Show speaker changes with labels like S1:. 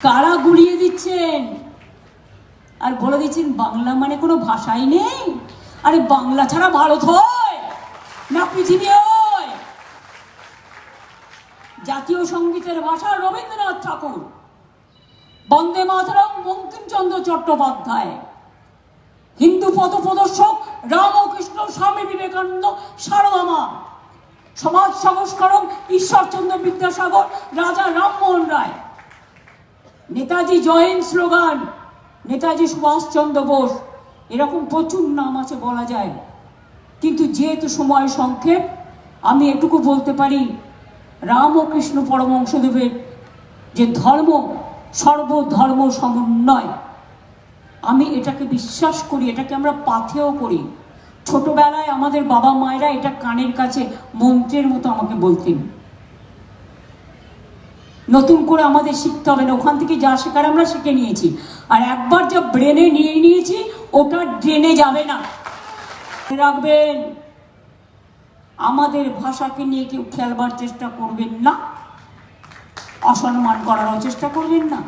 S1: কারা গুলিয়ে দিচ্ছেন আর বলে দিচ্ছেন বাংলা মানে কোনো ভাষাই নেই? আরে বাংলা ছাড়া ভারত হয় না পৃথিবী হয়? জাতীয় সঙ্গীতের ভাষা রবীন্দ্রনাথ ঠাকুর, বন্দে মাতরম বঙ্কিমচন্দ্র চট্টোপাধ্যায়, হিন্দু পথ প্রদর্শক রামকৃষ্ণ স্বামী বিবেকানন্দ, সারদা মা, সমাজ সংস্কারক ঈশ্বরচন্দ্র বিদ্যাসাগর, রাজা রামমোহন রায়, নেতাজি জয় হিন্দ স্লোগান, নেতাজি সুভাষচন্দ্র বোস, এরকম প্রচুর নাম আছে বলা যায়। কিন্তু যেহেতু সময় সংক্ষেপ, আমি এটুকু বলতে পারি, রামকৃষ্ণ পরমহংসদেবের যে ধর্ম সর্বধর্ম সমন্বয়, আমি এটাকে বিশ্বাস করি, এটাকে আমরা পাথেয় করি। ছোটবেলায় আমাদের বাবা মায়েরা এটা কানের কাছে মন্ত্রের মতো আমাকে বলতেন। নতুন করে আমাদের শিখতে হবে না, ওখান থেকে যা শেখার আমরা শিখে নিয়েছি। আর একবার যা ব্রেনে নিয়ে নিয়েছি ওটা ড্রেনে যাবে না। রাখবেন, আমাদের ভাষাকে নিয়ে কেউ খেলবার চেষ্টা করবেন না, অসম্মান করারও চেষ্টা করবেন না।